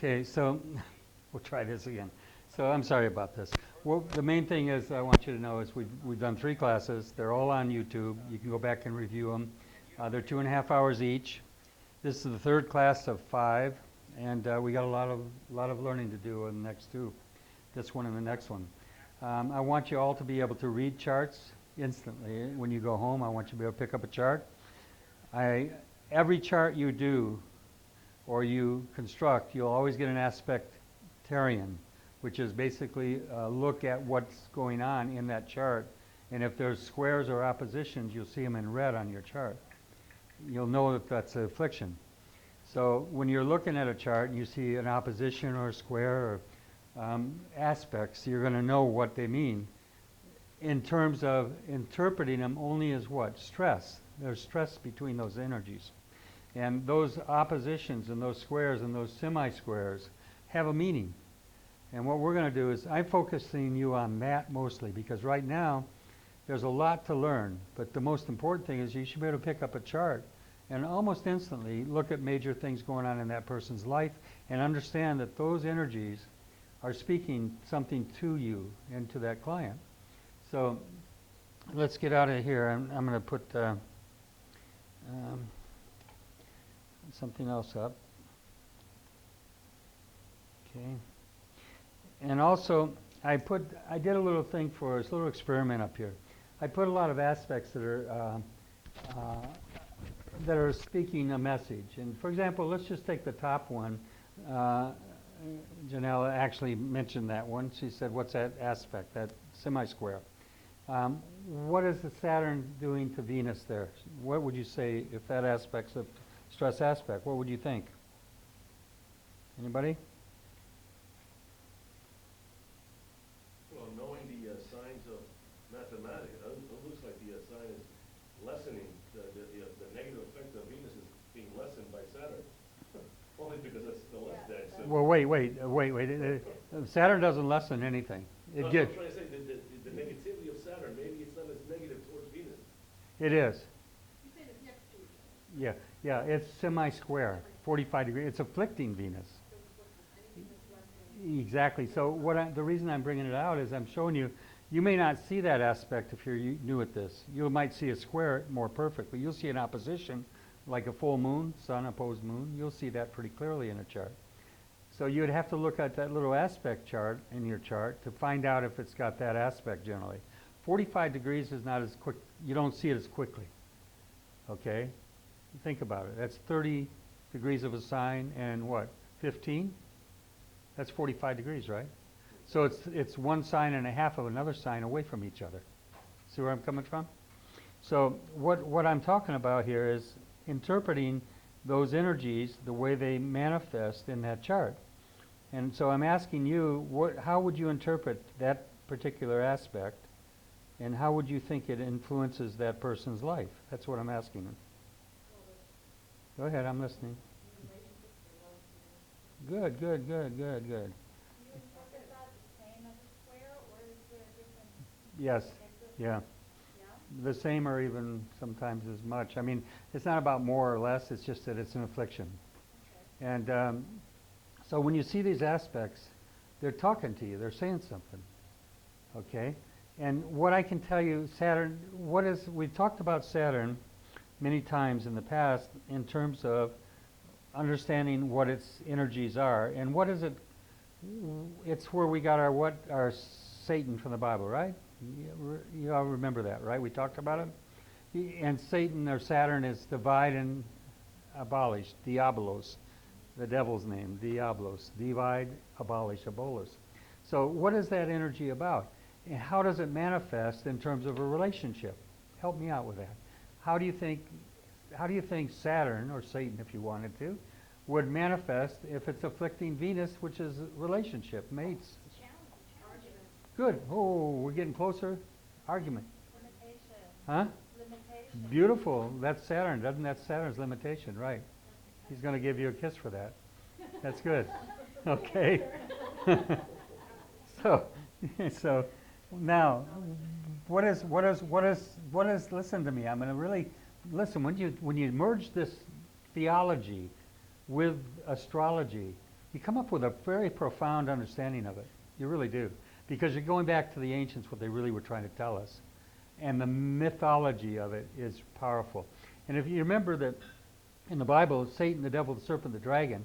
Okay, so we'll try this again. So I'm sorry about this. Well, the main thing is I want you to know is we've done 3 classes. They're all on YouTube. You can go back and review them. They're 2.5 hours each. This is the 3rd class of 5, and we got a lot of learning to do in the next 2. This one and the next one. I want you all to be able to read charts instantly. When you go home, I want you to be able to pick up a chart. Every chart you do or you construct, you'll always get an aspectarian, which is basically a look at what's going on in that chart. And if there's squares or oppositions, you'll see them in red on your chart. You'll know that that's an affliction. So when you're looking at a chart and you see an opposition or a square or aspects, you're going to know what they mean. In terms of interpreting them only as what? Stress. There's stress between those energies. And those oppositions and those squares and those semi-squares have a meaning. And what we're going to do is I'm focusing you on that mostly because right now there's a lot to learn. But the most important thing is you should be able to pick up a chart and almost instantly look at major things going on in that person's life and understand that those energies are speaking something to you and to that client. So let's get out of here. I'm going to put something else up. Okay. And also, I did a little thing for us, a little experiment up here. I put a lot of aspects that are speaking a message. And for example, let's just take the top one. Janelle actually mentioned that one. She said, what's that aspect, that semi-square? What is the Saturn doing to Venus there? What would you say if that aspect's a stress aspect? What would you think? Anybody? Well, knowing the signs of mathematics, it looks like the sign is lessening. The negative effect of Venus is being lessened by Saturn. Only because it's the less dense. Well, wait. Saturn doesn't lessen anything. I'm trying to say the negativity of Saturn, maybe it's not as negative towards Venus. It is. You said it's next to each other. Yeah, it's semi-square, 45 degrees. It's afflicting Venus. Exactly. So the reason I'm bringing it out is I'm showing you, you may not see that aspect if you're new at this. You might see a square more perfectly. You'll see an opposition, like a full moon, sun opposed moon. You'll see that pretty clearly in a chart. So you'd have to look at that little aspect chart in your chart to find out if it's got that aspect generally. 45 degrees is not as quick. You don't see it as quickly. Okay? Think about it. That's 30 degrees of a sign and what? 15? That's 45 degrees, right? So it's one sign and a half of another sign away from each other. See where I'm coming from? So what I'm talking about here is interpreting those energies the way they manifest in that chart. And so I'm asking you, how would you interpret that particular aspect, and how would you think it influences that person's life? That's what I'm asking. Go ahead, I'm listening. Good. Do you interpret that the same as a square, or is there a difference? Yes, yeah. The same or even sometimes as much. I mean, it's not about more or less, it's just that it's an affliction. Okay. And so when you see these aspects, they're talking to you, they're saying something. Okay? And what I can tell you, Saturn, we've talked about Saturn many times in the past in terms of understanding what its energies are. And what is it? It's where we got our Satan from the Bible, right? You all remember that, right? We talked about it. And Satan or Saturn is divide and abolish, diabolos, the devil's name, diablos, divide, abolish, abolos. So what is that energy about? And how does it manifest in terms of a relationship? Help me out with that. How do you think Saturn, or Satan if you wanted to, would manifest if it's afflicting Venus, which is relationship, mates? Argument. Good. Oh, we're getting closer. Argument. Limitation. Huh? Limitation. Beautiful. That's Saturn. Doesn't that Saturn's limitation, right? He's going to give you a kiss for that. That's good. Okay. So now, listen to me. I'm going to really listen. When you merge this theology with astrology, you come up with a very profound understanding of it. You really do. Because you're going back to the ancients, what they really were trying to tell us. And the mythology of it is powerful. And if you remember that in the Bible, Satan, the devil, the serpent, the dragon,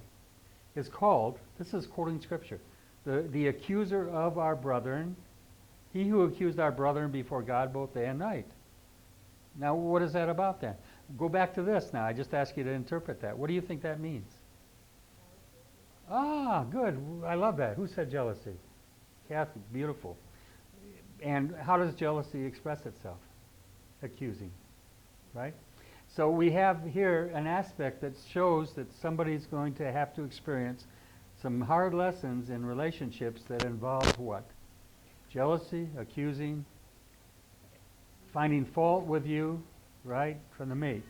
is called, this is quoting scripture, the accuser of our brethren, he who accused our brethren before God both day and night. Now, what is that about then? Go back to this now. I just asked you to interpret that. What do you think that means? Ah, good. I love that. Who said jealousy? Kathy, beautiful. And how does jealousy express itself? Accusing, right? So we have here an aspect that shows that somebody's going to have to experience some hard lessons in relationships that involve what? Jealousy, accusing, finding fault with you, right, from the mate.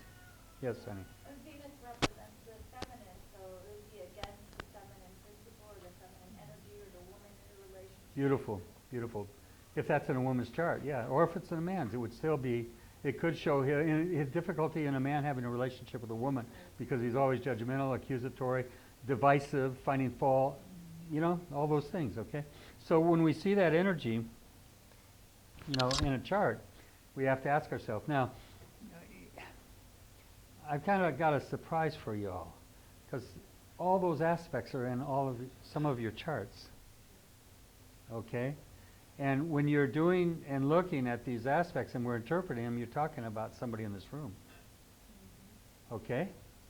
Yes, honey. And Venus represents the feminine, so it would be against the feminine principle or the feminine energy or the woman in a relationship. Beautiful, beautiful. If that's in a woman's chart, yeah. Or if it's in a man's, it would still be, it could show his difficulty in a man having a relationship with a woman because he's always judgmental, accusatory, divisive, finding fault, you know, all those things, okay? So when we see that energy, you know, in a chart, we have to ask ourselves. Now, I've kind of got a surprise for you all because all those aspects are in some of your charts, okay? And when you're doing and looking at these aspects and we're interpreting them, you're talking about somebody in this room. Okay?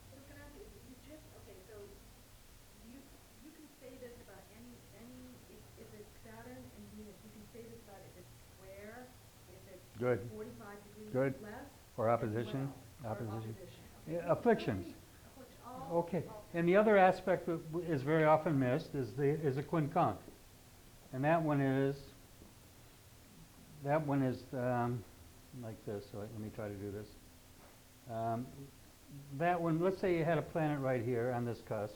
So can I ask you just, okay, so you can say this about any if it's Saturn and Venus, you can say this about if it's square, if it's Good. 45 degrees Good. less. Or opposition? Or Opposition. Okay. Yeah, afflictions. Oh, Okay. And the other aspect that is very often missed is a quincunx. And that one is like this. So let me try to do this. That one, let's say you had a planet right here on this cusp.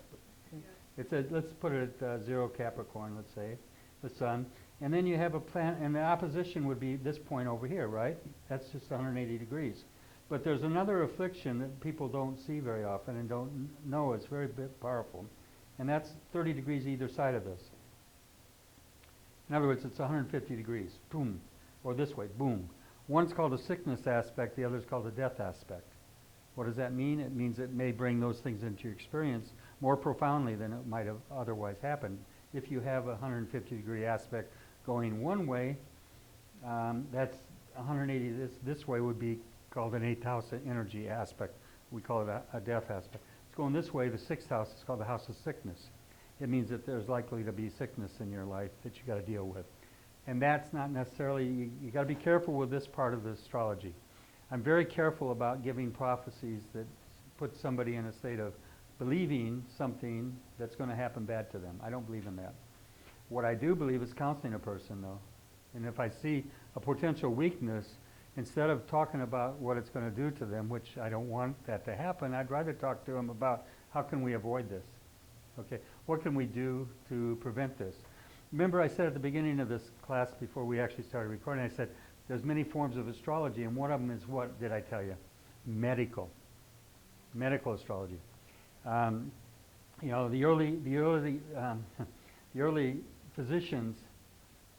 Let's put it at 0 Capricorn, let's say, the sun. And then you have a planet, and the opposition would be this point over here, right? That's just 180 degrees. But there's another affliction that people don't see very often and don't know it's very powerful. And that's 30 degrees either side of this. In other words, it's 150 degrees, boom. Or this way, boom. One's called a sickness aspect, the other's called a death aspect. What does that mean? It means it may bring those things into your experience more profoundly than it might have otherwise happened. If you have a 150 degree aspect going one way, that's 180 this way would be called an 8th house energy aspect. We call it a death aspect. It's going this way, the 6th house is called the house of sickness. It means that there's likely to be sickness in your life that you got to deal with. And that's not necessarily, you got to be careful with this part of the astrology. I'm very careful about giving prophecies that put somebody in a state of believing something that's going to happen bad to them. I don't believe in that. What I do believe is counseling a person, though. And if I see a potential weakness, instead of talking about what it's going to do to them, which I don't want that to happen, I'd rather talk to them about how can we avoid this. Okay, what can we do to prevent this? Remember I said at the beginning of this class before we actually started recording, I said there's many forms of astrology, and one of them is what did I tell you? Medical astrology. You know, the early physicians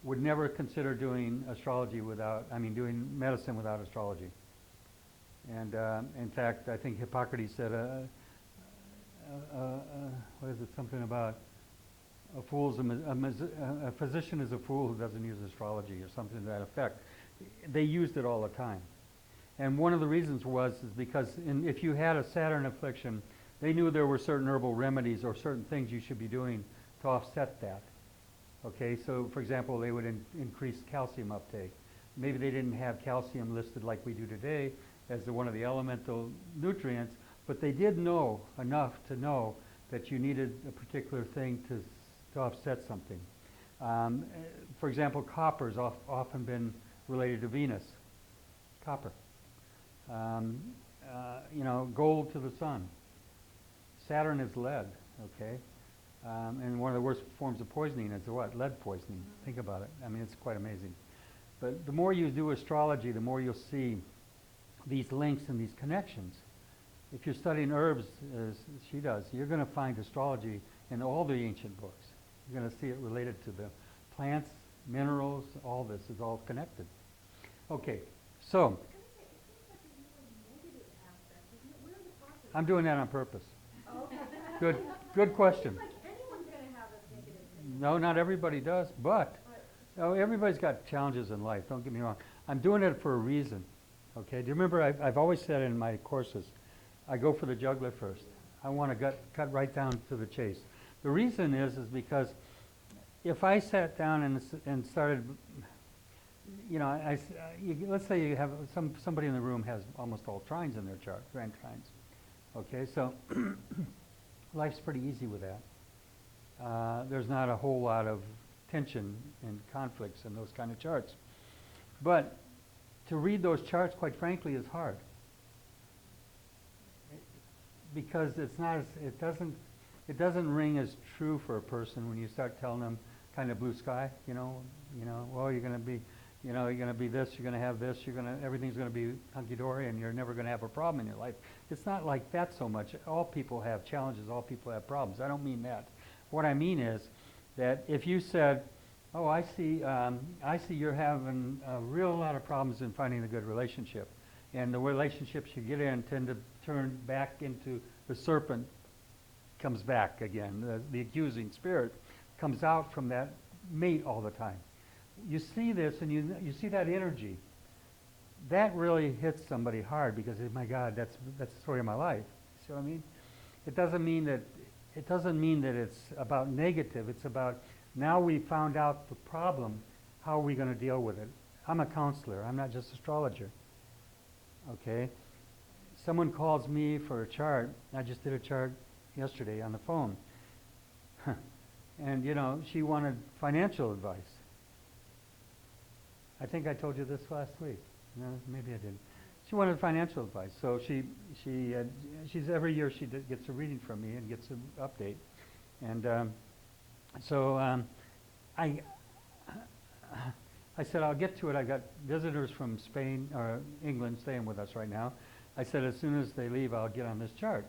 would never consider doing astrology doing medicine without astrology. And in fact, I think Hippocrates said, what is it? Something about a physician is a fool who doesn't use astrology, or something to that effect. They used it all the time. And one of the reasons is because if you had a Saturn affliction, they knew there were certain herbal remedies or certain things you should be doing to offset that. Okay, so for example, they would increase calcium uptake. Maybe they didn't have calcium listed like we do today as one of the elemental nutrients, but they did know enough to know that you needed a particular thing to offset something. For example, copper's often been related to Venus. Copper. You know, gold to the sun. Saturn is lead, okay? And one of the worst forms of poisoning is what? Lead poisoning. Think about it. I mean, it's quite amazing. But the more you do astrology, the more you'll see these links and these connections. If you're studying herbs, as she does, you're going to find astrology in all the ancient books. You're going to see it related to the plants, minerals, all this is all connected. Okay, so Can I say, it seems like a more negative aspect, isn't it? Where are the positives? I'm doing that on purpose. Oh, okay. Good question. It seems like anyone's gonna have a negative thing. No, not everybody does, but everybody's got challenges in life, don't get me wrong. I'm doing it for a reason, okay? Do you remember I've always said in my courses, I go for the jugular first. I want to cut right down to the chase. The reason is because if I sat down and started, you know, let's say you have somebody in the room has almost all trines in their chart, grand trines. Okay, so life's pretty easy with that. There's not a whole lot of tension and conflicts in those kind of charts. But to read those charts, quite frankly, is hard. Because it doesn't ring as true for a person when you start telling them kind of blue sky, well, you're going to be, you're going to be this, you're going to have this, everything's going to be hunky-dory and you're never going to have a problem in your life. It's not like that so much. All people have challenges, all people have problems. I don't mean that. What I mean is that if you said, oh, I see you're having a real lot of problems in finding a good relationship, and the relationships you get in tend to turn back into the serpent comes back again, the accusing spirit comes out from that mate all the time. You see this and you see that energy. That really hits somebody hard because, my God, that's the story of my life. See what I mean? It doesn't mean that it's about negative. It's about now we found out the problem, how are we going to deal with it? I'm a counselor. I'm not just an astrologer. Okay? Someone calls me for a chart. I just did a chart yesterday on the phone. And, she wanted financial advice. I think I told you this last week. No, maybe I didn't. She wanted financial advice. So she's every year she gets a reading from me and gets an update. And I said, I'll get to it. I got visitors from Spain or England staying with us right now. I said, as soon as they leave, I'll get on this chart.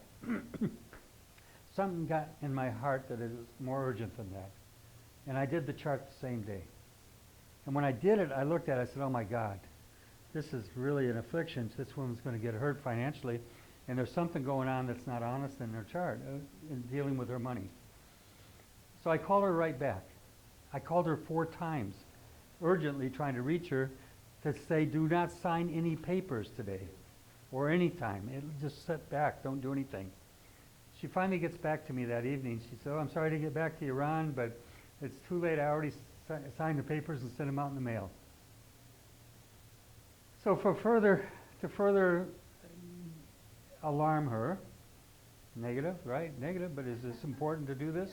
Something got in my heart that it was more urgent than that. And I did the chart the same day. And when I did it, I looked at it, I said, oh my God, this is really an affliction. This woman's going to get hurt financially. And there's something going on that's not honest in her chart in dealing with her money. So I called her right back. I called her 4 times, urgently trying to reach her to say, do not sign any papers today or any time. Just sit back, don't do anything. She finally gets back to me that evening. She said, oh, I'm sorry to get back to you, Ron, but it's too late. I already signed the papers and sent them out in the mail. So to further alarm her, negative, right? Negative, but is this important to do this?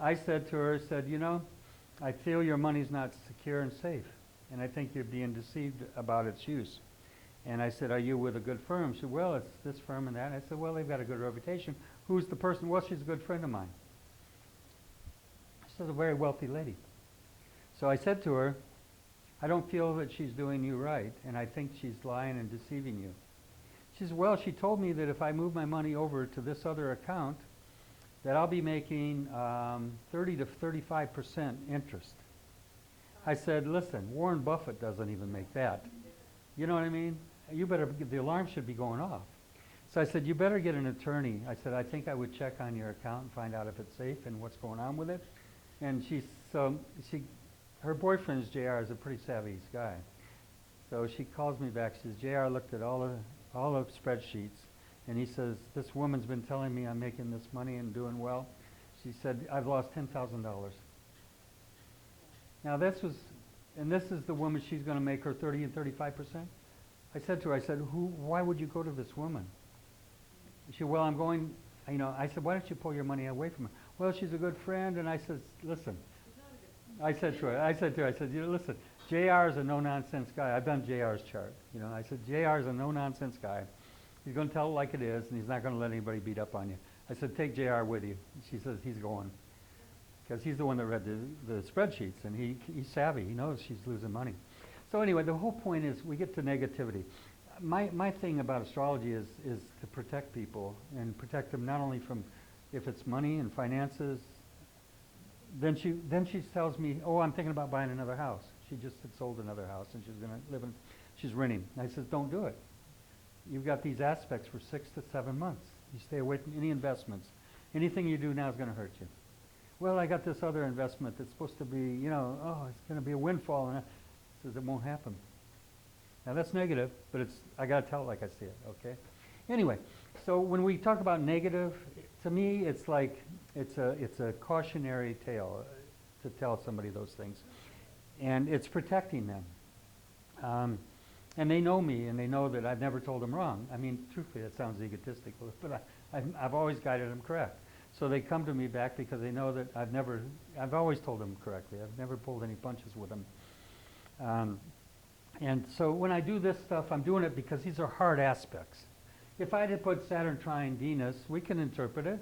I said to her, I feel your money's not secure and safe, and I think you're being deceived about its use. And I said, are you with a good firm? She said, well, it's this firm and that. And I said, well, they've got a good reputation. Who's the person? Well, she's a good friend of mine. She's a very wealthy lady. So I said to her, I don't feel that she's doing you right, and I think she's lying and deceiving you. She said, well, she told me that if I move my money over to this other account, that I'll be making 30 to 35% interest. I said, listen, Warren Buffett doesn't even make that. You know what I mean? The alarm should be going off. So I said, you better get an attorney. I said, I think I would check on your account and find out if it's safe and what's going on with it. And her boyfriend's JR is a pretty savvy guy. So she calls me back. She says, JR looked at all the spreadsheets, and he says, this woman's been telling me I'm making this money and doing well. She said, I've lost $10,000. Now this is the woman she's going to make her 30 and 35%? I said to her, why would you go to this woman? She said, well, I'm going, I said, why don't you pull your money away from her? Well, she's a good friend, and I said, listen. I said to her, listen, JR is a no-nonsense guy. I've done JR's chart. I said, JR is a no-nonsense guy. He's going to tell it like it is, and he's not going to let anybody beat up on you. I said, take JR with you. She says, he's going. Because he's the one that read the spreadsheets, and he's savvy. He knows she's losing money. So anyway, the whole point is we get to negativity. My thing about astrology is to protect people, and protect them not only from if it's money and finances, then she tells me, oh, I'm thinking about buying another house. She just had sold another house and she's going to live in, she's renting. And I says, don't do it. You've got these aspects for 6 to 7 months. You stay away from any investments. Anything you do now is going to hurt you. Well, I got this other investment that's supposed to be, you know, oh, it's going to be a windfall. And I says, it won't happen. Now that's negative, but I got to tell it like I see it, okay? Anyway, so when we talk about negative, to me it's like, it's a cautionary tale to tell somebody those things. And it's protecting them. And they know me, and they know that I've never told them wrong. I mean, truthfully, that sounds egotistical, but I've always guided them correct. So they come to me back because they know that I've always told them correctly. I've never pulled any punches with them. And so when I do this stuff, I'm doing it because these are hard aspects. If I had put Saturn trine Venus, we can interpret it.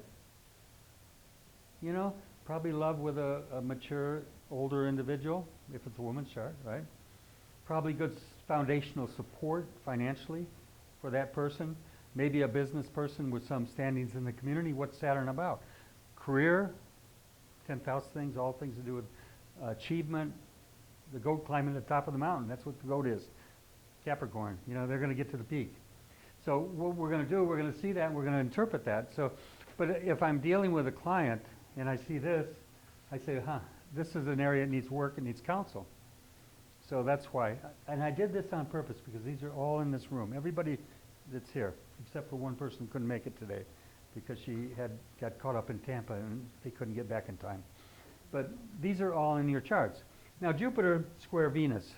You know, probably love with a mature, older individual, if it's a woman's chart, right? Probably good foundational support financially for that person. Maybe a business person with some standings in the community. What's Saturn about? Career, 10th house things, all things to do with achievement. The goat climbing the top of the mountain. That's what the goat is. Capricorn. You know, they're going to get to the peak. So what we're going to do, we're going to see that and we're going to interpret that. So, but if I'm dealing with a client and I see this, I say, this is an area that needs work, it needs counsel. So that's why. And I did this on purpose because these are all in this room. Everybody that's here, except for one person couldn't make it today because she got caught up in Tampa and they couldn't get back in time. But these are all in your charts. Now Jupiter square Venus.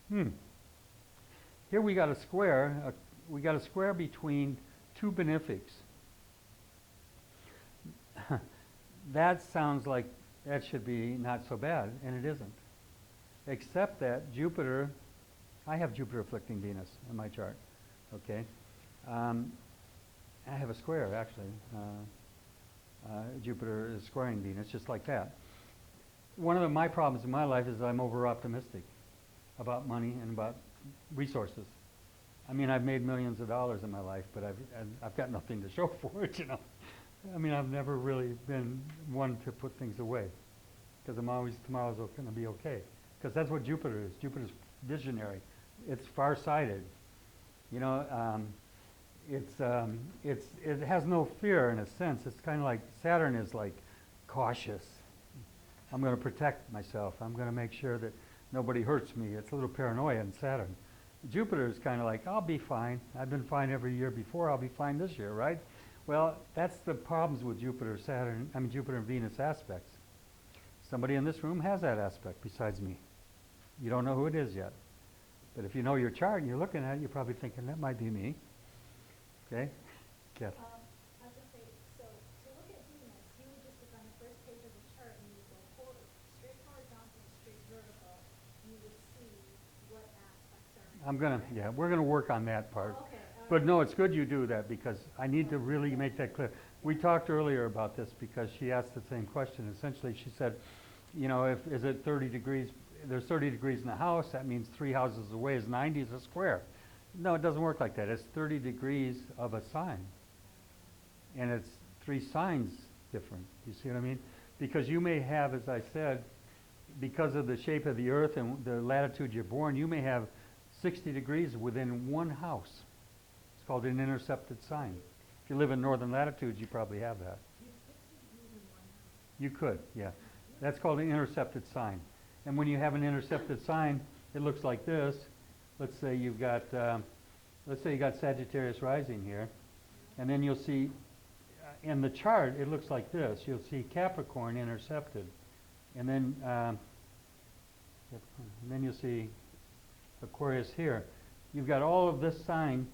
Here we got a square. We got a square between two benefics. That sounds like that should be not so bad, and it isn't. Except that Jupiter, I have Jupiter afflicting Venus in my chart, okay? I have a square, actually. Jupiter is squaring Venus, just like that. One of my problems in my life is I'm over-optimistic about money and about resources. I mean, I've made millions of dollars in my life, but I've got nothing to show for it, you know. I mean, I've never really been one to put things away because I'm always, tomorrow's going to be okay. Because that's what Jupiter is. Jupiter's visionary. It's far-sighted. You know, it has no fear in a sense. It's kind of like Saturn is like cautious. I'm going to protect myself. I'm going to make sure that nobody hurts me. It's a little paranoia in Saturn. Jupiter is kind of like, I'll be fine. I've been fine every year before. I'll be fine this year, right? Well, that's the problems with Jupiter and Venus aspects. Somebody in this room has that aspect besides me. You don't know who it is yet. But if you know your chart and you're looking at it, you're probably thinking, that might be me. Okay? Kath. I was going to say, so to look at Venus, you would just look on the first page of the chart and you would go straight horizontal, straight vertical, and you would see what aspects are in We're going to work on that part. Okay. But no, it's good you do that because I need to really make that clear. We talked earlier about this because she asked the same question. Essentially, she said, you know, is it 30 degrees? There's 30 degrees in the house. That means 3 houses away is 90 is a square. No, it doesn't work like that. It's 30 degrees of a sign. And it's 3 signs different. You see what I mean? Because you may have, as I said, because of the shape of the earth and the latitude you're born, you may have 60 degrees within one house. It's called an intercepted sign. If you live in northern latitudes, you probably have that. You could, yeah. That's called an intercepted sign. And when you have an intercepted sign, it looks like this. Let's say you've got, you got Sagittarius rising here, and then you'll see in the chart it looks like this. You'll see Capricorn intercepted, and then you'll see Aquarius here. You've got all of this sign,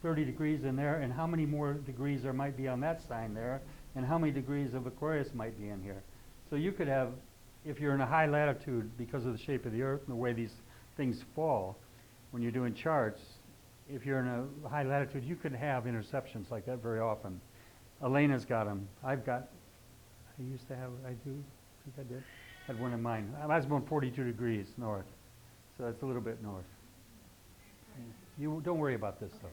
30 degrees in there, and how many more degrees there might be on that sign there, and how many degrees of Aquarius might be in here. So you could have, if you're in a high latitude because of the shape of the earth and the way these things fall, when you're doing charts, if you're in a high latitude, you could have interceptions like that very often. Elena's got them. I do, I think I did. Had one in mine. I was born 42 degrees north, so that's a little bit north. You don't worry about this though.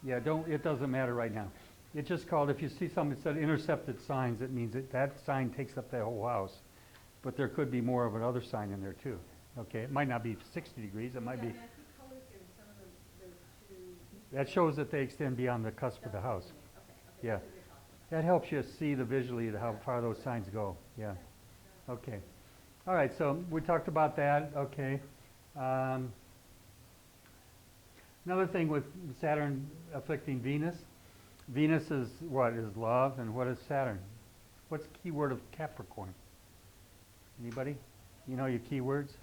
Yeah, it doesn't matter right now. It's just called, if you see something that said intercepted signs, it means that sign takes up the whole house. but there could be more of another sign in there too. Okay, it might not be 60 degrees, it might be, I mean, I see colors here in some of the two. that shows that they extend beyond the cusp of the house. Okay, Yeah. that's what you're talking about. That helps you see the visually how far those signs go, yeah. Okay. All right, so we talked about that, okay. Another thing with Saturn afflicting Venus, Venus is what? Is love, and what is Saturn? What's the key word of Capricorn? Anybody? You know your keywords?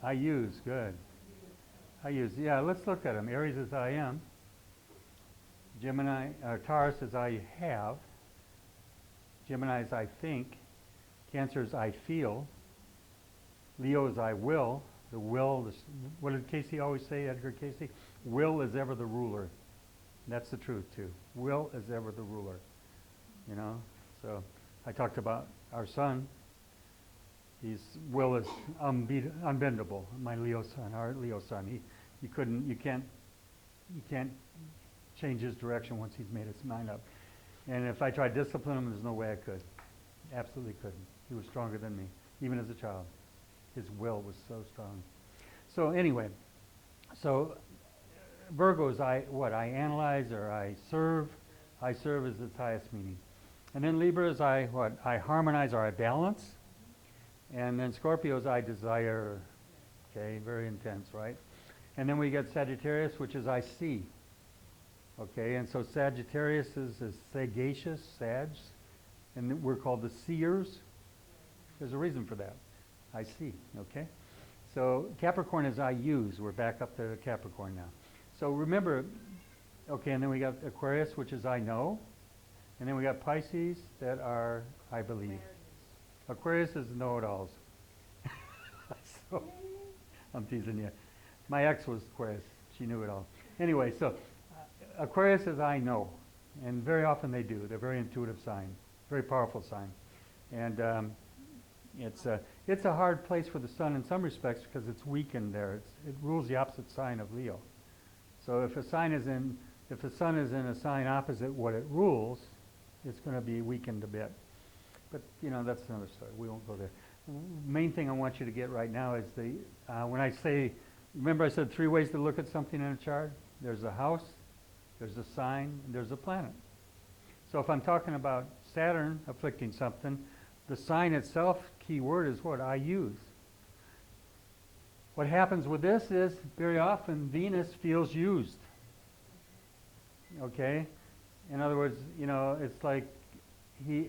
I use, good. I use, yeah, let's look at them. Aries is I am. Taurus is I have. Gemini is I think. Cancer is I feel. Leo is I will. The will, what did Casey always say, Edgar Casey? Will is ever the ruler. That's the truth too. Will is ever the ruler. You know? So I talked about our son. His will is unbendable. My Leo son, our Leo son. You can't change his direction once he's made his mind up. And if I tried to discipline him, there's no way I could. Absolutely couldn't. He was stronger than me, even as a child. His will was so strong. So anyway, so Virgo is I analyze or I serve. I serve is its highest meaning. And then Libra is I harmonize or I balance. And then Scorpio is I desire. Okay, very intense, right? And then we get Sagittarius, which is I see. Okay, and so Sagittarius is sagacious, sags, and we're called the seers. There's a reason for that. I see, okay? So Capricorn is I use. We're back up to Capricorn now. So remember, okay, and then we got Aquarius, which is I know. And then we got Pisces that are I believe. Aquarius is know-it-alls. So, I'm teasing you. My ex was Aquarius. She knew it all. Anyway, so Aquarius is I know. And very often they do. They're a very intuitive sign. Very powerful sign. And it's a hard place for the sun in some respects because it's weakened there. It rules the opposite sign of Leo. So if the sun is in a sign opposite what it rules, it's going to be weakened a bit. But you know, that's another story. We won't go there. Main thing I want you to get right now is when I say, remember I said 3 ways to look at something in a chart? There's a house, there's a sign, and there's a planet. So if I'm talking about Saturn afflicting something, the sign itself, key word, is what I use. What happens with this is, very often, Venus feels used. Okay? In other words, you know, it's like,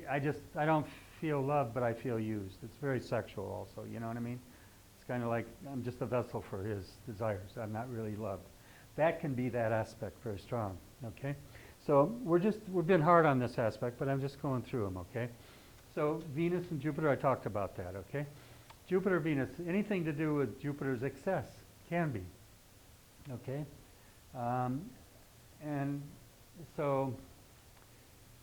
I don't feel loved, but I feel used. It's very sexual also, you know what I mean? It's kind of like, I'm just a vessel for his desires. I'm not really loved. That can be that aspect very strong, okay? So we've been hard on this aspect, but I'm just going through them, okay? So Venus and Jupiter, I talked about that, okay? Jupiter, Venus, anything to do with Jupiter's excess can be, okay? And so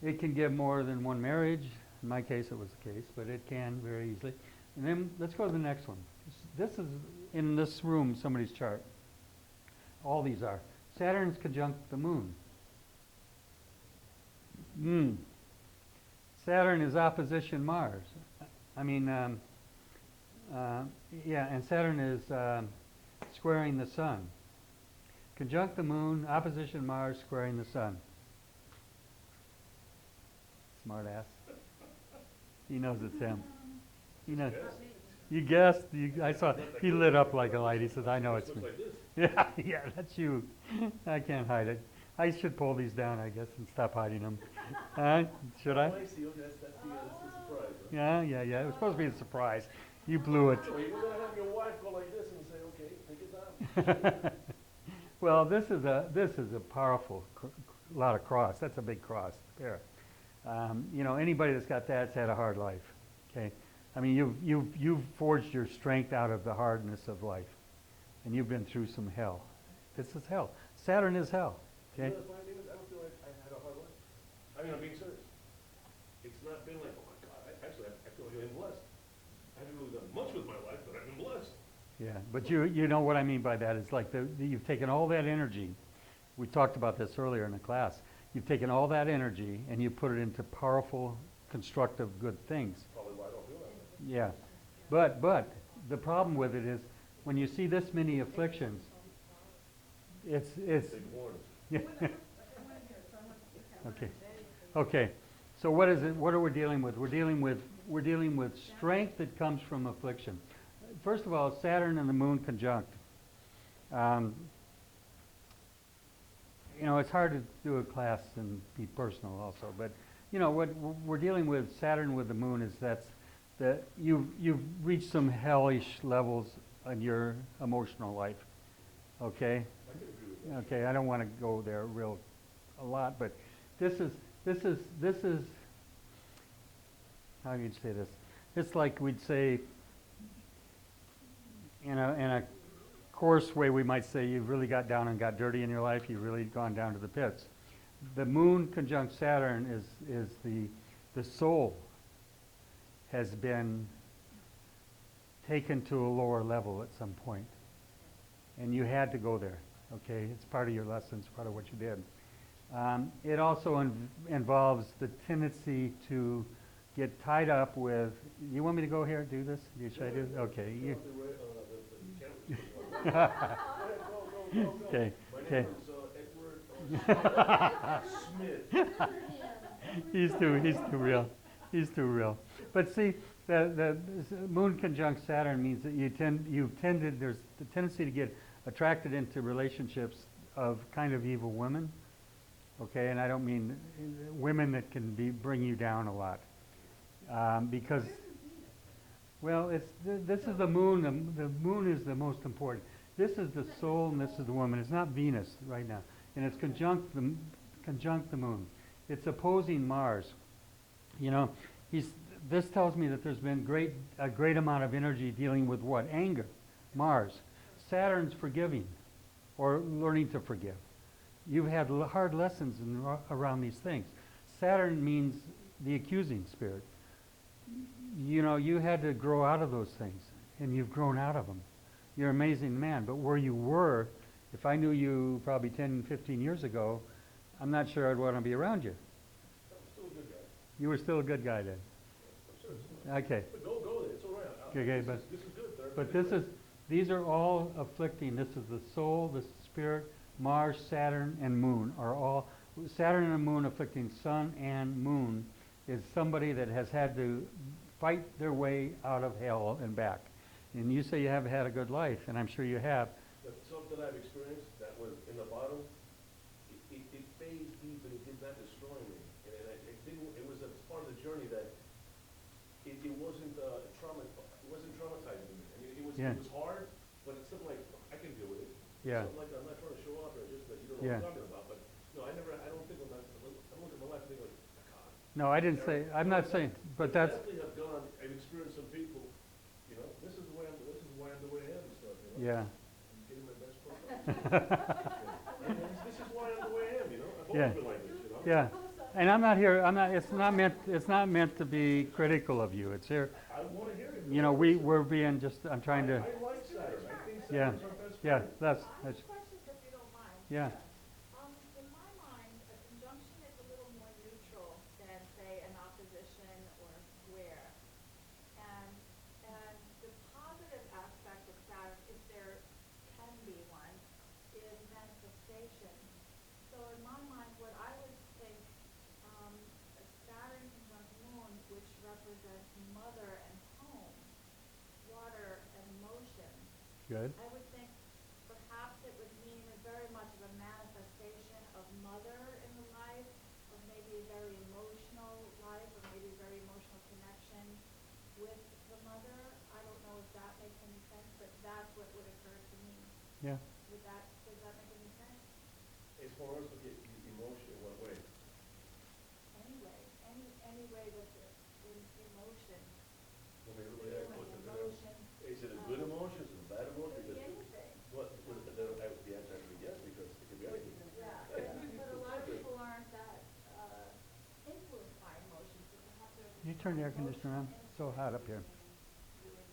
it can give more than one marriage. In my case, it was the case, but it can very easily. And then let's go to the next one. This is in this room, somebody's chart. All these are. Saturn's conjunct the moon. Saturn is opposition Mars. I mean, yeah, and Saturn is squaring the sun. Conjunct the moon, opposition Mars, squaring the sun. Smart ass. He knows it's him. He knows. You guessed. I saw. He lit up like a light. He says, "I know it's me." Looks like this. Yeah, yeah, that's you. I can't hide it. I should pull these down, I guess, and stop hiding them. Should I? Oh, I see. Okay, that's the surprise. Huh? Yeah, yeah, yeah. It was supposed to be a surprise. You blew it. So you were gonna have your wife go like this and say, "Okay, take it down." Well, this is a powerful lot of cross. That's a big cross there. You know, anybody that's got that's had a hard life. Okay, I mean, you've forged your strength out of the hardness of life, and you've been through some hell. This is hell. Saturn is hell. Okay. You know, the funny thing is, I don't feel like I had a hard life. I mean, I'm being serious. It's not been like, oh my God. I feel like I've been blessed. I haven't really done much with my life, but I've been blessed. Yeah, but you know what I mean by that. It's like you've taken all that energy. We talked about this earlier in the class. You've taken all that energy and you put it into powerful, constructive, good things. Probably why I don't feel that way. Yeah, But the problem with it is when you see this many afflictions, it's Big horns. yeah. I want to hear it, so I want, Okay. Okay. So what is it? What are we dealing with? We're dealing with strength that comes from affliction. First of all, Saturn and the Moon conjunct. You know, it's hard to do a class and be personal also, but you know what we're dealing with Saturn with the Moon is that you've reached some hellish levels in your emotional life. Okay. I can agree with that. Okay, I don't want to go there a lot, but this is how do you say this? It's like we'd say in a coarse way we might say you've really got down and got dirty in your life, you've really gone down to the pits. The Moon conjunct Saturn is the soul has been taken to a lower level at some point. And you had to go there. Okay, it's part of your lessons, part of what you did. It also involves the tendency to get tied up with. You want me to go here and do this? Should I do? Okay. You. Okay. Okay. My name is Edward Smith. He's too real. He's too real. But see, the Moon conjunct Saturn means that there's the tendency to get attracted into relationships of kind of evil women. Okay, and I don't mean women that can bring you down a lot, because well, this is the Moon. The Moon is the most important. This is the soul, and this is the woman. It's not Venus right now, and it's conjunct the Moon. It's opposing Mars. You know, this tells me that there's been a great amount of energy dealing with what? Anger, Mars. Saturn's forgiving, or learning to forgive. You've had hard lessons around these things. Saturn means the accusing spirit. You know, you had to grow out of those things, and you've grown out of them. You're an amazing man, but where you were, if I knew you probably 10, 15 years ago, I'm not sure I'd want to be around you. I'm still a good guy. You were still a good guy then. I'm sure it's fine. Okay. But go there, it's all right. Okay, This is good, sir. but these are all afflicting. This is the soul, the spirit. Mars, Saturn, and Moon are all. Saturn and Moon afflicting Sun and Moon is somebody that has had to fight their way out of hell and back. And you say you haven't had a good life, and I'm sure you have. But something I've experienced that was in the bottom, it phased deep and it did not destroy me. And it was a part of the journey that it wasn't traumatizing me. I mean, Yeah. it was hard, but it's something like I can deal with it. Yeah. Something like I'm not trying to show off or just that you don't know Yeah. what I'm talking about. But no, I don't think I'm looking at my life and think like, God. No, I didn't say. I'm not saying. But that's. Definitely have gone. I've experienced some people. You know, this is why I'm the way I am and stuff. You know. Yeah. I'm getting my best foot on. This is why I'm the way I am. You know, I've always Yeah. been like this. You know. Yeah. And I'm not here. I'm not. It's not meant. It's not meant to be critical of you. It's here. I want to hear it. You know, we're being just. I'm trying to. I like Saturn. I think Yeah. Saturn's our best Yeah. friend. That's. I have a question, if you don't mind. Yeah. In my mind, a conjunction is a little more neutral than, say, an opposition or a square. And the positive aspect of Saturn, if there can be one, is manifestation. So in my mind, what I would think, a Saturn conjunct Moon, which represents mother and home, water and motion, Good. I would think perhaps it would mean very much of a manifestation of mother in the life, of maybe a very emotional life, or maybe a very emotional connection with the mother. I don't know if that makes any sense, but that's what would occur to me. Yeah. Does that make any sense? As far as the emotion, in what way? Any way that the emotion, I mean, everybody has what's a good emotion, Is it a good emotion? Is it a bad emotion? could be Because anything. the answer has to be yes because it could be anything. Yeah, but a lot of people aren't that influenced by emotions, so perhaps they're. Can you turn the air conditioner on? It's so hot up here.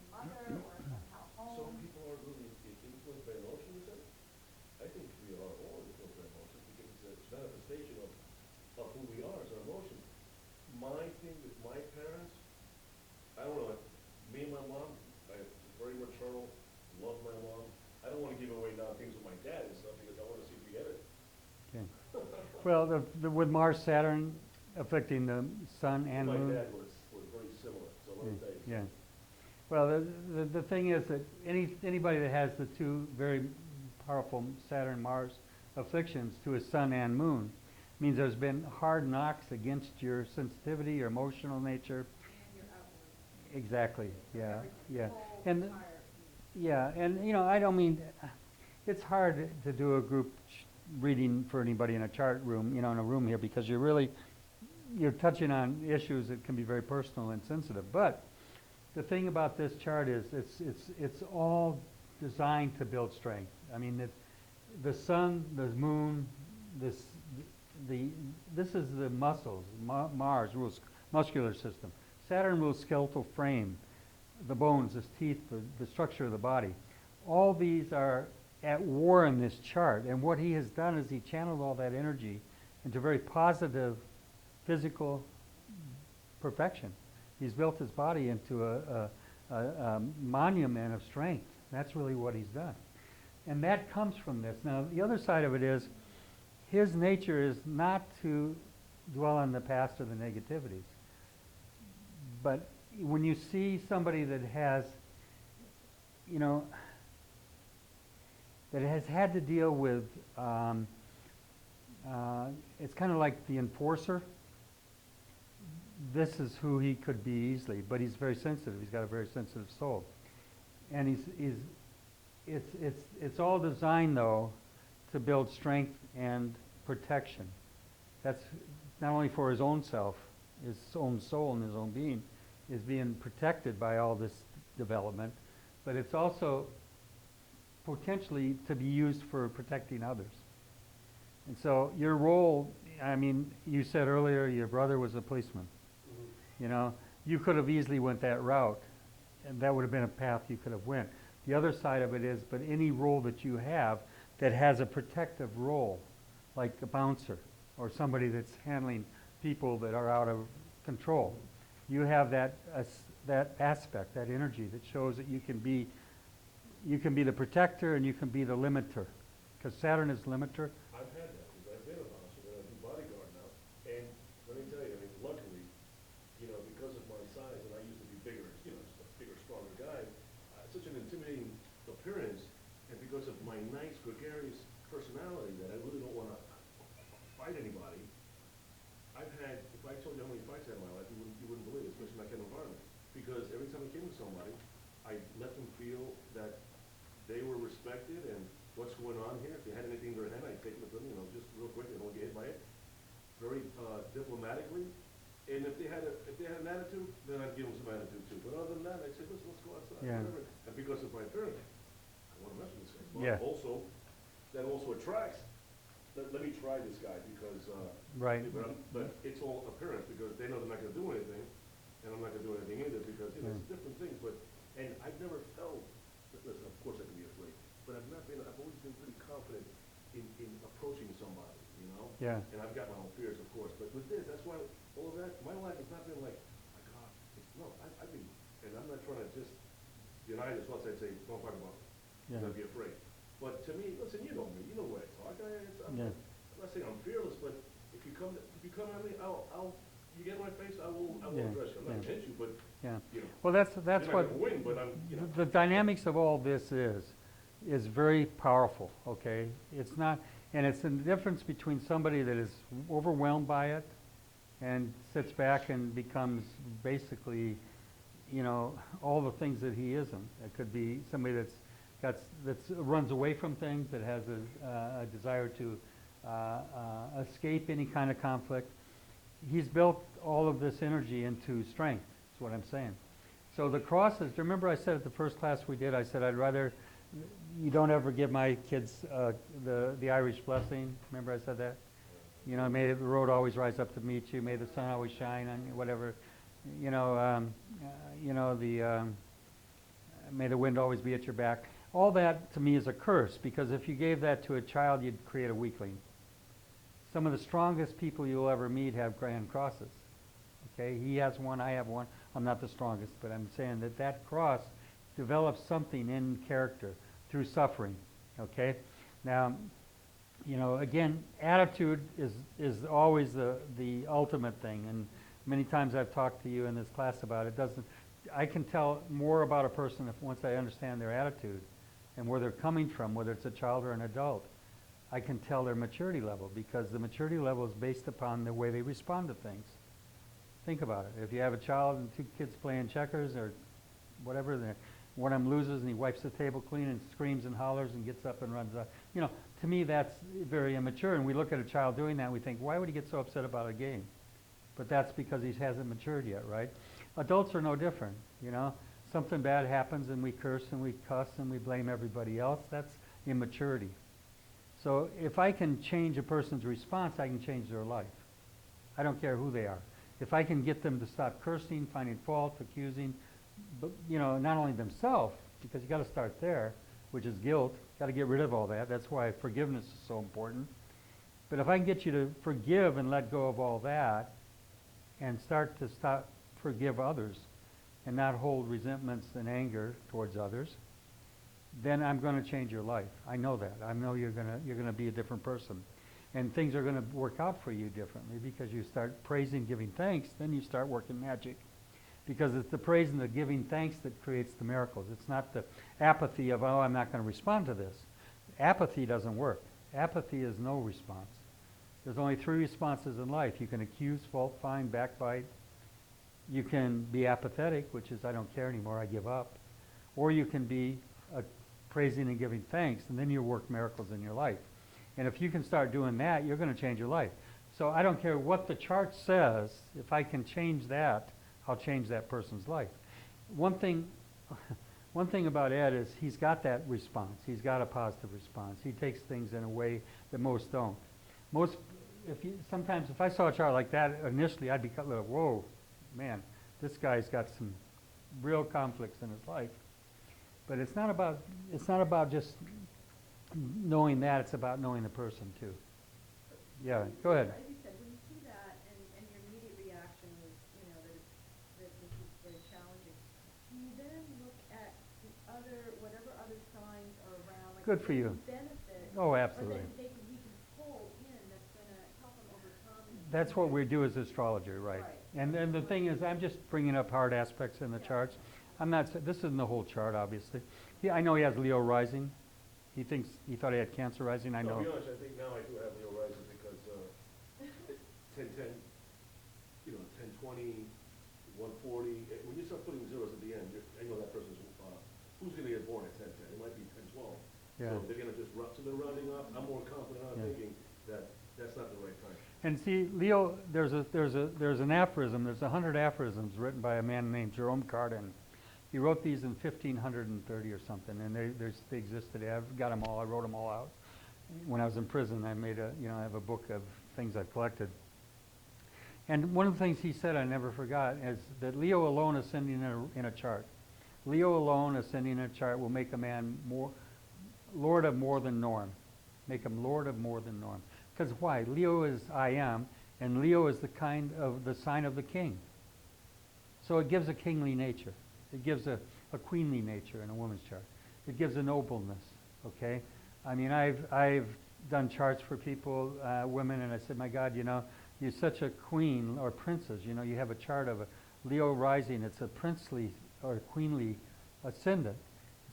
Mother or somehow Some home. people are really influenced by emotion, you said? I think we are all influenced by emotion because it's a manifestation of who we are as our emotions. My thing with my parents, I don't know, me and my mom, Well, with Mars, Saturn affecting the sun and My moon. dad was very similar, so let me tell you. Yeah. Well, the thing is that anybody that has the two very powerful Saturn-Mars afflictions to his sun and moon means there's been hard knocks against your sensitivity, your emotional nature. And your outward. Exactly. Yeah. Everything, Yeah. whole And entire- yeah, and I don't mean it's hard to do a group reading for anybody in a chart room, in a room here, because you're touching on issues that can be very personal and sensitive. But the thing about this chart is it's all designed to build strength. I mean, the sun, the moon, this is the muscles. Mars rules muscular system. Saturn rules skeletal frame, the bones, the teeth, the structure of the body. All these are at war in this chart, and what he has done is he channeled all that energy into very positive physical perfection. He's built his body into a monument of strength. That's really what he's done. And that comes from this. Now, the other side of it is, his nature is not to dwell on the past or the negativities. But when you see somebody that has, that has had to deal with, it's kind of like the enforcer. This is who he could be easily, but he's very sensitive. He's got a very sensitive soul, and it's all designed though to build strength and protection. That's not only for his own self, his own soul and his own being is being protected by all this development, but it's also potentially to be used for protecting others. And so your role, I mean, you said earlier your brother was a policeman. You could have easily went that route, and that would have been a path you could have went. The other side of it is, but any role that you have that has a protective role, like a bouncer or somebody that's handling people that are out of control, you have that aspect, that energy that shows that you can be the protector and you can be the limiter, because Saturn is limiter. I've had that, because I've been a bouncer, and I do bodyguard now, and let me tell you, I mean, luckily, because of my size, and I used to be bigger, just a bigger, stronger guy, such an intimidating appearance, and because of my nice, gregarious personality that I really don't want to fight anybody, I've had, if I told you how many fights I had in my life, you wouldn't believe it, especially in that kind of environment, because every time I came with somebody, I let them feel that they were respected and what's going on here. If they had anything in their hand, I'd take it with them, just real quick, they don't get hit by it, very diplomatically. And if they had an attitude, then I'd give them some attitude too. But other than that, I'd say, listen, let's go outside, Yeah. whatever. And because of my appearance, I want to mess with this guy. But Yeah. that also attracts. Let me try this guy because. Right. But it's all appearance because they know they're not going to do anything, and I'm not going to do anything either because it's different things. And I've never felt. Listen, of course I can be afraid, but I've always been pretty confident in approaching somebody. Yeah. And I've got my own fears, of course, but with this, that's why all of that, my life has not been like, my God, I've been, and I'm not trying to just deny this once I say, don't talk about it, don't be afraid. But to me, listen, you know me, you know where I talk, I'm not saying I'm fearless, but if you come at me, you get in my face, I will address you, I'm not going to hit you, but, Well, that's you're not what going to win, but I'm, the dynamics of all this is very powerful, okay? It's not, and it's the difference between somebody that is overwhelmed by it and sits back and becomes basically, all the things that he isn't. It could be somebody that runs away from things, that has a desire to escape any kind of conflict. He's built all of this energy into strength, is what I'm saying. So the crosses, remember I said at the first class we did, I said I'd rather, you don't ever give my kids the Irish blessing. Remember I said that? May the road always rise up to meet you. May the sun always shine on you, whatever. May the wind always be at your back. All that to me is a curse, because if you gave that to a child, you'd create a weakling. Some of the strongest people you'll ever meet have grand crosses. Okay, he has one, I have one. I'm not the strongest, but I'm saying that cross develops something in character through suffering. Okay, now you know, again, attitude is always the ultimate thing, and many times I've talked to you in this class about it. I can tell more about a person if once I understand their attitude and where they're coming from, whether it's a child or an adult. I can tell their maturity level, because the maturity level is based upon the way they respond to things. Think about it. If you have a child and two kids playing checkers or whatever, one of them loses and he wipes the table clean and screams and hollers and gets up and runs out. You know, to me that's very immature, and we look at a child doing that and we think, why would he get so upset about a game? But that's because he hasn't matured yet, right? Adults are no different, you know. Something bad happens and we curse and we cuss and we blame everybody else. That's immaturity. So if I can change a person's response, I can change their life. I don't care who they are. If I can get them to stop cursing, finding fault, accusing, but, you know, not only themselves, because you got to start there, which is guilt. Got to get rid of all that. That's why forgiveness is so important. But if I can get you to forgive and let go of all that, and start to forgive others, and not hold resentments and anger towards others, then I'm going to change your life. I know that. I know you're going to be a different person, and things are going to work out for you differently because you start praising, giving thanks. Then you start working magic, because it's the praise and the giving thanks that creates the miracles. It's not the apathy of, oh, I'm not going to respond to this. Apathy doesn't work. Apathy is no response. There's only 3 responses in life. You can accuse, fault find, backbite. You can be apathetic, which is I don't care anymore, I give up. Or you can be praising and giving thanks, and then you work miracles in your life. And if you can start doing that, you're going to change your life. So I don't care what the chart says. If I can change that, I'll change that person's life. One thing about Ed is he's got that response. He's got a positive response. He takes things in a way that most don't. Sometimes if I saw a chart like that initially, I'd be kind of like, whoa, man, this guy's got some real conflicts in his life. But it's not about just knowing that. It's about knowing the person too. Yeah, go ahead. As you said, when you see that and your immediate reaction is, you know, that this is very challenging, do you then look at the whatever other signs are around, like Good for you. benefit? Oh, absolutely. Or that we can pull in that's going to help them overcome. That's what we do as astrologer, right? And the thing is, I'm just bringing up hard aspects in the charts. I'm not. This isn't the whole chart, obviously. I know he has Leo rising. He thought he had Cancer rising. I know. To be honest, I think now I do have Leo rising because 10, 20, 140. When you start putting zeros at the end, I know that person's who's going to get born at 10, 10. It might be 10, 12. Yeah. So they're going to just so they're rounding up. I'm more confident. I'm thinking that that's not the right time. And see, Leo, there's an aphorism. There's 100 aphorisms written by a man named Jerome Cardan. He wrote these in 1530 or something, and they existed. I've got them all. I wrote them all out. When I was in prison, I have a book of things I've collected. And one of the things he said I never forgot is that Leo alone ascending in a chart. Leo alone ascending in a chart will make a man lord of more than norm. Make him lord of more than norm. Because why? Leo is I am, and Leo is the sign of the king. So it gives a kingly nature. It gives a queenly nature in a woman's chart. It gives a nobleness, okay? I mean, I've done charts for people, women, and I said, my God, you're such a queen or princess. You have a chart of a Leo rising. It's a princely or queenly ascendant.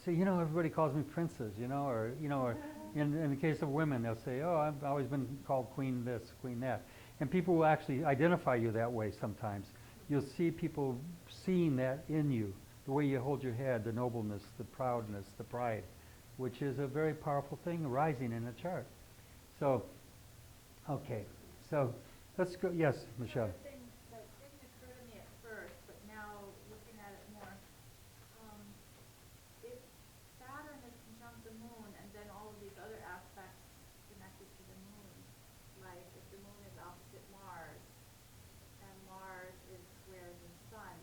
So, everybody calls me princess, or in the case of women, they'll say, oh, I've always been called queen this, queen that. And people will actually identify you that way sometimes. You'll see people seeing that in you, the way you hold your head, the nobleness, the proudness, the pride, which is a very powerful thing rising in a chart. So, okay. So, let's go. Yes, Michelle. Another thing that didn't occur to me at first, but now looking at it more, if Saturn is conjunct the moon and then all of these other aspects connected to the moon, like if the moon is opposite Mars and Mars is square the sun,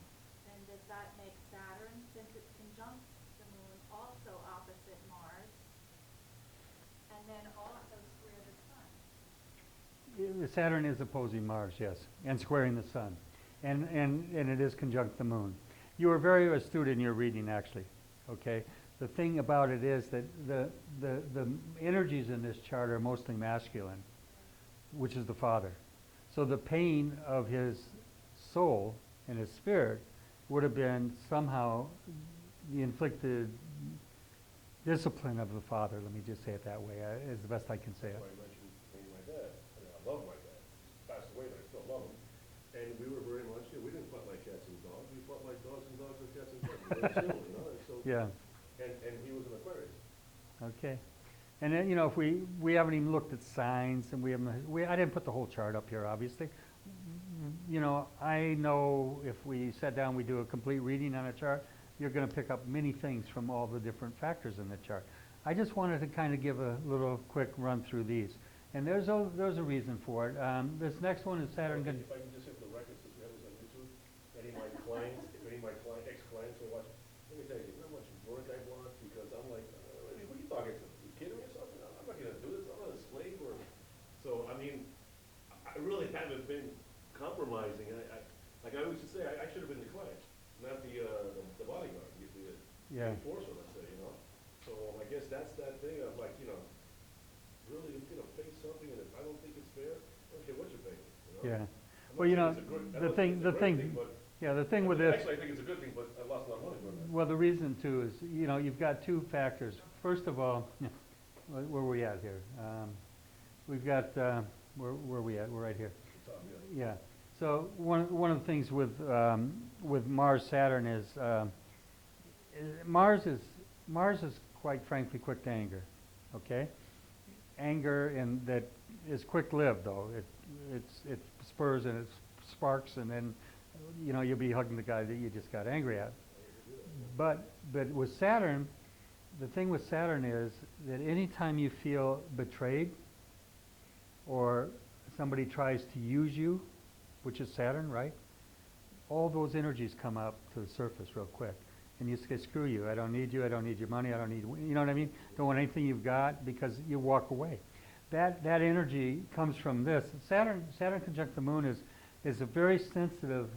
then does that make Saturn, since it's conjunct the moon, also opposite Mars and then also square the sun? Saturn is opposing Mars, yes, and squaring the sun. And it is conjunct the moon. You were very astute in your reading, actually, okay? The thing about it is that the energies in this chart are mostly masculine, which is the father. So the pain of his soul and his spirit would have been somehow the inflicted discipline of the father, let me just say it that way, is the best I can say it. That's why I mentioned my dad. I mean, I love my dad. He's passed away, but I still love him. And we were very much, we didn't fight like cats and dogs. We fought like dogs and cats and cats. We were chill, you know? And so, Yeah, and he was an Aquarius. okay. And then, if we haven't even looked at signs, and I didn't put the whole chart up here, obviously. I know if we sat down, we do a complete reading on a chart, you're going to pick up many things from all the different factors in the chart. I just wanted to kind of give a little quick run through these. And there's a reason for it. This next one is Saturn. If I can just hit the record, since we have this on YouTube, any of my clients, ex-clients who watch, let me tell you how much work I want, because I'm like, what are you talking to? You kidding me or something? I'm not going to do this. I'm not a slave. So, I mean, I really haven't been compromising. Like I used to say, I should have been the client, not the bodyguard, the enforcer, let's say, So I guess that's that thing of like, really, you're going to face something, and if I don't think it's fair, I don't care what you're paying, Yeah. I'm Well, not saying it's a good- the thing with this. Actually, I think it's a good thing, but I lost a lot of money doing that. Well, the reason too is, you've got two factors. First of all, where are we at here? We've got, where are we at? We're right here. Top, yeah. Yeah. So one of the things with Mars Saturn is Mars is quite frankly quick to anger. Okay. Anger and that is quick lived though. It spurs and it sparks, and then you'll be hugging the guy that you just got angry at. But with Saturn, the thing with Saturn is that anytime you feel betrayed or somebody tries to use you, which is Saturn, right? All those energies come up to the surface real quick. And you say, screw you, I don't need you, I don't need your money, I don't need, you know what I mean? Don't want anything you've got, because you walk away. That energy comes from this. Saturn conjunct the moon is a very sensitive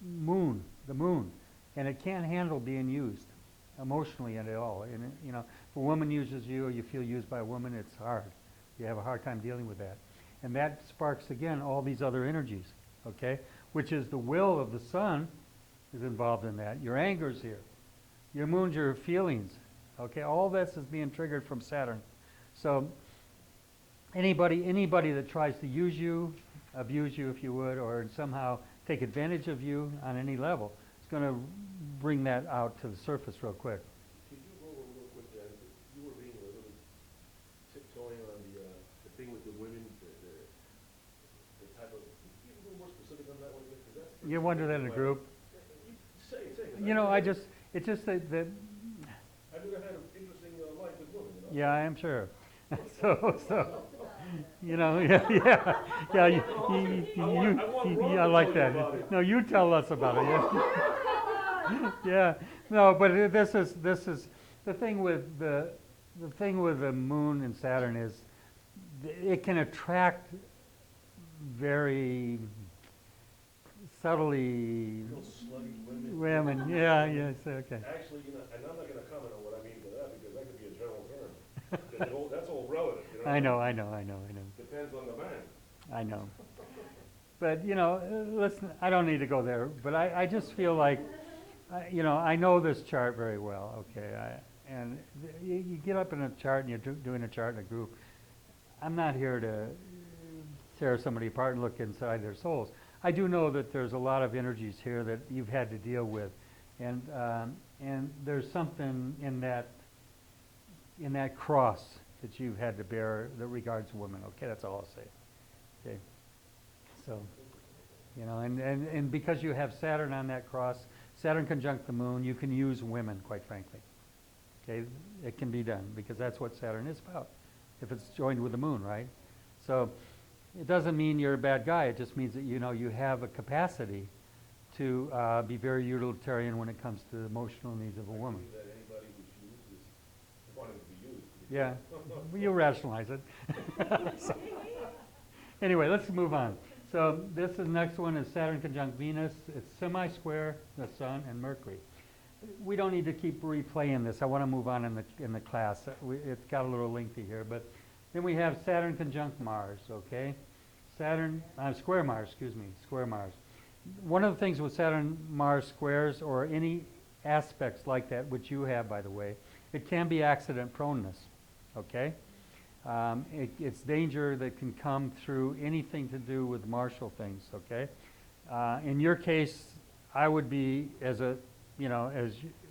moon, the moon, and it can't handle being used emotionally at all. And if a woman uses you or you feel used by a woman, it's hard. You have a hard time dealing with that. And that sparks, again, all these other energies, okay? Which is the will of the sun is involved in that. Your anger's here. Your moon's your feelings, okay? All this is being triggered from Saturn. So anybody that tries to use you, abuse you if you would, or somehow take advantage of you on any level, is going to bring that out to the surface real quick. Could you go over real quick, you were being a little tiptoeing on the thing with the women, the type of, can you be a little more specific on that one? Because that's You wonder that in a group? Say. It's just that I've never had an interesting life with women, yeah, I am sure. so, Most I like that. No, you tell us about it. Yeah. Yeah. No, but this is the thing with the moon and Saturn is it can attract very subtly Real slutty women. women. Yeah. Okay. Actually, and I'm not going to comment on what I mean by that, because that could be a general term. That's all relative. I know. Depends on the man. I know. But, listen, I don't need to go there, but I just feel like, I know this chart very well, okay? You get up in a chart and you're doing a chart in a group. I'm not here to tear somebody apart and look inside their souls. I do know that there's a lot of energies here that you've had to deal with, and there's something in that cross that you've had to bear that regards women. Okay, that's all I'll say. Okay, so and because you have Saturn on that cross, Saturn conjunct the moon, you can use women, quite frankly. Okay, it can be done because that's what Saturn is about. If it's joined with the moon, right? So it doesn't mean you're a bad guy. It just means that you have a capacity to be very utilitarian when it comes to the emotional needs of a woman. That anybody who chooses wanted to be used. Yeah, you rationalize it. So, anyway, let's move on. So this is next one is Saturn conjunct Venus. It's semi-square the Sun and Mercury. we don't need to keep replaying this. I want to move on in the class. It's got a little lengthy here, but then we have Saturn conjunct Mars, okay? Square Mars, excuse me, square Mars. One of the things with Saturn-Mars squares, or any aspects like that, which you have, by the way, it can be accident proneness, okay? It's danger that can come through anything to do with martial things, okay? In your case, I would be, the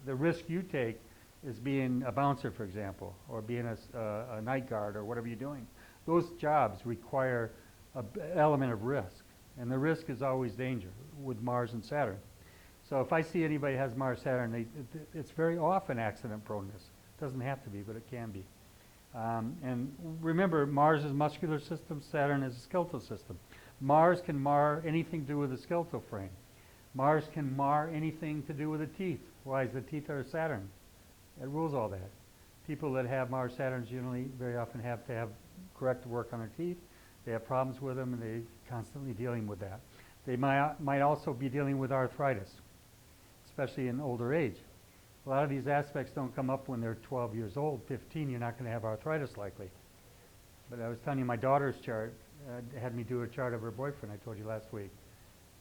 risk you take is being a bouncer, for example, or being a night guard, or whatever you're doing. Those jobs require an element of risk, and the risk is always danger with Mars and Saturn. So if I see anybody has Mars, Saturn, it's very often accident proneness. It doesn't have to be, but it can be. And remember, Mars is muscular system, Saturn is a skeletal system. Mars can mar anything to do with the skeletal frame. Mars can mar anything to do with the teeth. Why? The teeth are Saturn. It rules all that. People that have Mars, Saturn generally very often have to have correct work on their teeth. They have problems with them, and they're constantly dealing with that. They might also be dealing with arthritis, especially in older age. A lot of these aspects don't come up when they're 12 years old. 15, you're not going to have arthritis likely. But I was telling you, my daughter's chart had me do a chart of her boyfriend, I told you last week.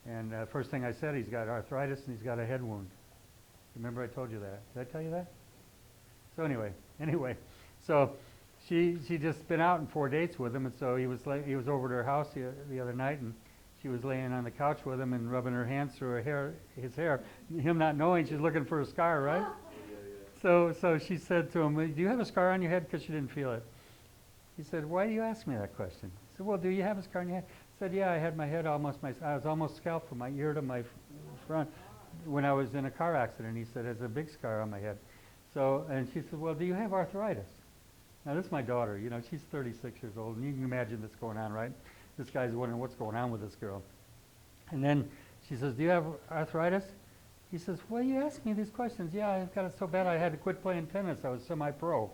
And first thing I said, he's got arthritis and he's got a head wound. Remember I told you that? Did I tell you that? So anyway, so she just been out on 4 dates with him, and so he was over at her house the other night, and she was laying on the couch with him and rubbing her hands through his hair. Him not knowing, she's looking for a scar, right? So she said to him, "Do you have a scar on your head?" Because she didn't feel it. He said, "Why do you ask me that question?" I said, "Well, do you have a scar on your head?" I said, "Yeah, I had I was almost scalped from my ear to my front when I was in a car accident." He said, "There's a big scar on my head." So, and she said, "Well, do you have arthritis?" Now, this is my daughter. She's 36 years old, and you can imagine this going on, right? This guy's wondering what's going on with this girl. And then she says, "Do you have arthritis?" He says, "Well, you ask me these questions." "Yeah, I've got it so bad I had to quit playing tennis. I was semi-pro.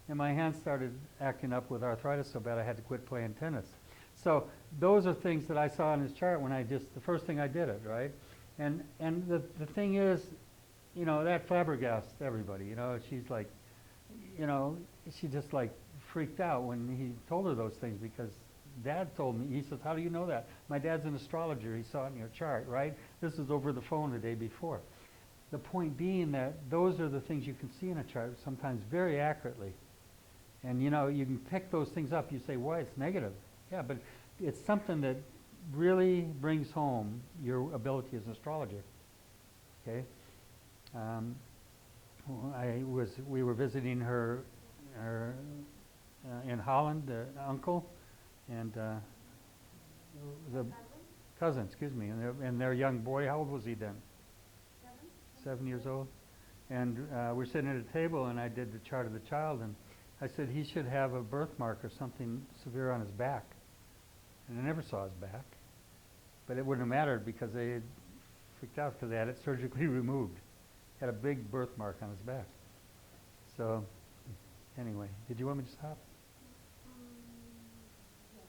And my hands started acting up with arthritis so bad I had to quit playing tennis." So those are things that I saw in his chart when the first thing I did it, right? And the thing is, that flabbergasted everybody. She's like, she just like freaked out when he told her those things, because Dad told me. He says, "How do you know that?" "My dad's an astrologer. He saw it in your chart," right? This is over the phone the day before. The point being that those are the things you can see in a chart, sometimes very accurately. And you can pick those things up. You say, "Why? It's negative." Yeah, but it's something that really brings home your ability as an astrologer. Okay? We were visiting her in Holland, uncle, and the cousin, excuse me, and their young boy. How old was he then? 7 years old. And we're sitting at a table, and I did the chart of the child, and I said he should have a birthmark or something severe on his back. And I never saw his back. But it wouldn't have mattered, because they had freaked out because they had it surgically removed. Had a big birthmark on his back. So anyway, did you want me to stop?